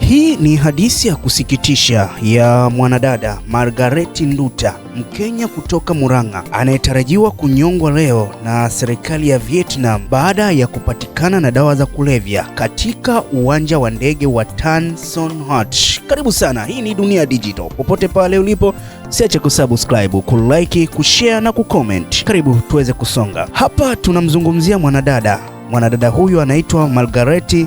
Hii ni hadithi ya kusikitisha ya mwanadada Margaret Nduta, Mkenya kutoka Murang'a, anayetarajiwa kunyongwa leo na serikali ya Vietnam baada ya kupatikana na dawa za kulevya katika uwanja wa ndege wa Tan Son Nhat. Karibu sana, hii ni Dunia Digital. Popote pale ulipo, usiache kusubscribe, kulike, kushare na kucomment. Karibu tuweze kusonga. Hapa tunamzungumzia mwanadada. Mwanadada huyu anaitwa Margaret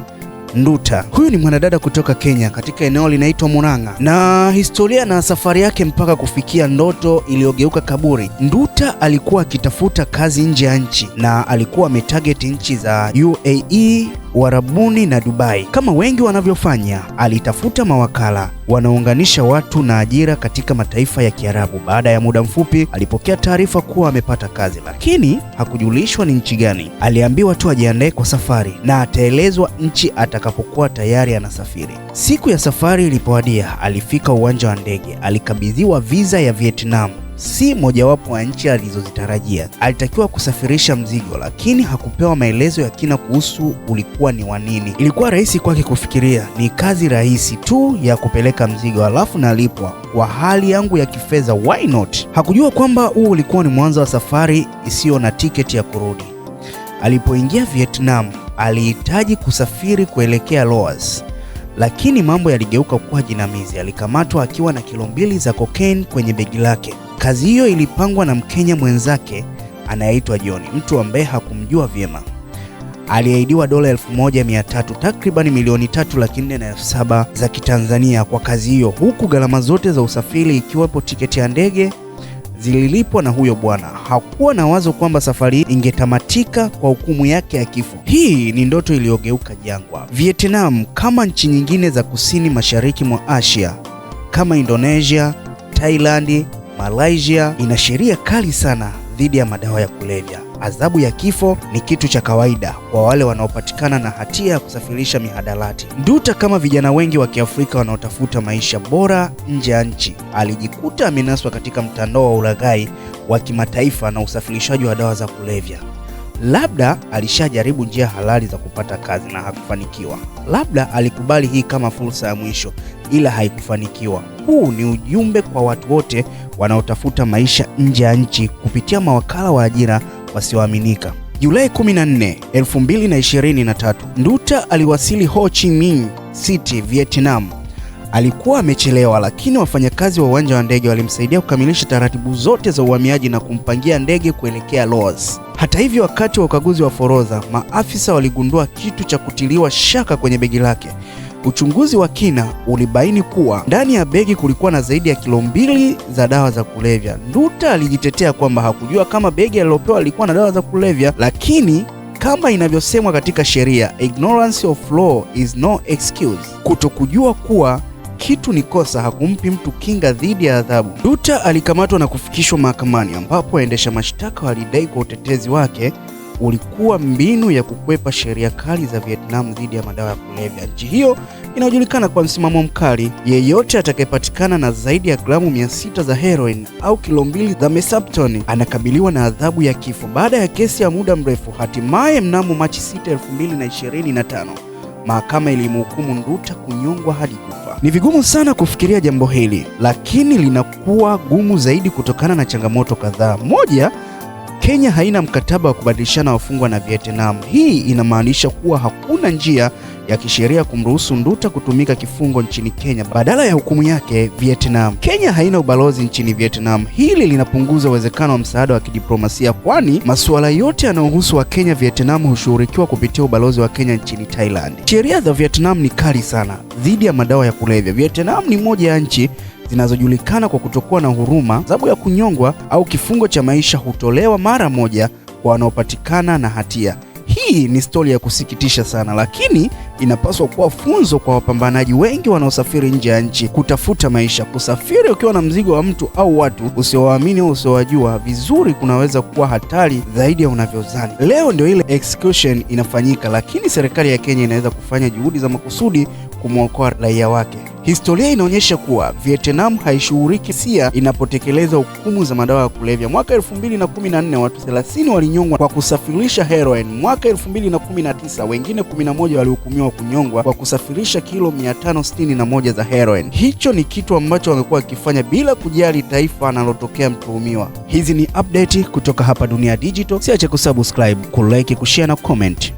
Nduta. Huyu ni mwanadada kutoka Kenya katika eneo linaitwa Murang'a, na historia na safari yake mpaka kufikia ndoto iliyogeuka kaburi. Nduta alikuwa akitafuta kazi nje ya nchi na alikuwa ametarget nchi za UAE, Uarabuni na Dubai. Kama wengi wanavyofanya, alitafuta mawakala wanaounganisha watu na ajira katika mataifa ya Kiarabu. Baada ya muda mfupi alipokea taarifa kuwa amepata kazi, lakini hakujulishwa ni nchi gani. Aliambiwa tu ajiandae kwa safari na ataelezwa nchi atakapokuwa tayari anasafiri. Siku ya safari ilipowadia, alifika uwanja wa ndege. Alikabidhiwa visa ya Vietnam, si mojawapo wa nchi alizozitarajia. Alitakiwa kusafirisha mzigo, lakini hakupewa maelezo ya kina kuhusu ulikuwa ni wa nini. Ilikuwa rahisi kwake kufikiria ni kazi rahisi tu ya kupeleka mzigo, alafu nalipwa. Kwa hali yangu ya kifedha, why not? Hakujua kwamba huu ulikuwa ni mwanzo wa safari isiyo na tiketi ya kurudi. Alipoingia Vietnam, alihitaji kusafiri kuelekea Laos, lakini mambo yaligeuka kuwa jinamizi. Alikamatwa akiwa na kilo 2 za cocaine kwenye begi lake. Kazi hiyo ilipangwa na Mkenya mwenzake anayeitwa John, mtu ambaye hakumjua vyema. Aliahidiwa dola 1,300, takriban milioni 3,407 za Kitanzania kwa kazi hiyo, huku gharama zote za usafiri ikiwepo tiketi ya ndege zililipwa na huyo bwana. Hakuwa na wazo kwamba safari ingetamatika kwa hukumu yake ya kifo. Hii ni ndoto iliyogeuka jangwa. Vietnam, kama nchi nyingine za kusini mashariki mwa Asia kama Indonesia, Thailand, Malaysia, ina sheria kali sana dhidi ya madawa ya kulevya. Adhabu ya kifo ni kitu cha kawaida kwa wale wanaopatikana na hatia ya kusafirisha mihadarati. Nduta, kama vijana wengi wa Kiafrika wanaotafuta maisha bora nje ya nchi, alijikuta amenaswa katika mtandao wa ulaghai wa kimataifa na usafirishaji wa dawa za kulevya. Labda alishajaribu njia halali za kupata kazi na hakufanikiwa. Labda alikubali hii kama fursa ya mwisho, ila haikufanikiwa. Huu ni ujumbe kwa watu wote wanaotafuta maisha nje ya nchi kupitia mawakala wa ajira wasioaminika. Julai 14, 2023, Nduta aliwasili Ho Chi Minh City, Vietnam. Alikuwa amechelewa, lakini wafanyakazi wa uwanja wa ndege walimsaidia kukamilisha taratibu zote za uhamiaji na kumpangia ndege kuelekea Laos. Hata hivyo, wakati wa ukaguzi wa forodha, maafisa waligundua kitu cha kutiliwa shaka kwenye begi lake. Uchunguzi wa kina ulibaini kuwa ndani ya begi kulikuwa na zaidi ya kilo 2 za dawa za kulevya. Nduta alijitetea kwamba hakujua kama begi alilopewa lilikuwa na dawa za kulevya, lakini kama inavyosemwa katika sheria, ignorance of law is no excuse. Kutokujua kuwa kitu ni kosa hakumpi mtu kinga dhidi ya adhabu. Nduta alikamatwa na kufikishwa mahakamani, ambapo waendesha mashtaka walidai kwa utetezi wake ulikuwa mbinu ya kukwepa sheria kali za Vietnam dhidi ya madawa ya kulevya. Nchi hiyo inajulikana kwa msimamo mkali. Yeyote atakayepatikana na zaidi ya gramu 600 za heroin au kilo 2 za mesaptoni anakabiliwa na adhabu ya kifo. Baada ya kesi ya muda mrefu, hatimaye mnamo Machi 6, 2025, mahakama ilimhukumu Nduta kunyongwa hadi kufa. Ni vigumu sana kufikiria jambo hili, lakini linakuwa gumu zaidi kutokana na changamoto kadhaa. Moja, Kenya haina mkataba wa kubadilishana wafungwa na Vietnam. Hii inamaanisha kuwa hakuna njia ya kisheria kumruhusu Nduta kutumika kifungo nchini Kenya badala ya hukumu yake Vietnam. Kenya haina ubalozi nchini Vietnam. Hili linapunguza uwezekano wa msaada wa kidiplomasia, kwani masuala yote yanayohusu wa Kenya Vietnam hushughulikiwa kupitia ubalozi wa Kenya nchini Thailand. Sheria za Vietnam ni kali sana dhidi ya madawa ya kulevya. Vietnam ni moja ya nchi zinazojulikana kwa kutokuwa na huruma. Adhabu ya kunyongwa au kifungo cha maisha hutolewa mara moja kwa wanaopatikana na hatia. Hii ni stori ya kusikitisha sana, lakini inapaswa kuwa funzo kwa wapambanaji wengi wanaosafiri nje ya nchi kutafuta maisha. Kusafiri ukiwa na mzigo wa mtu au watu usiowaamini au usiowajua vizuri kunaweza kuwa hatari zaidi ya unavyozani. Leo ndio ile execution inafanyika, lakini serikali ya Kenya inaweza kufanya juhudi za makusudi kumwokoa raia wake. Historia inaonyesha kuwa Vietnam haishughuliki sia inapotekeleza hukumu za madawa ya kulevya. Mwaka 2014 watu 30 walinyongwa kwa kusafirisha heroin. Mwaka 2019 wengine 11 walihukumiwa kunyongwa kwa kusafirisha kilo 561 za heroin. Hicho ni kitu ambacho wamekuwa wakifanya bila kujali taifa analotokea mtuhumiwa. Hizi ni update kutoka hapa Dunia Digital. Siache kusubscribe, kulike, kushare na comment.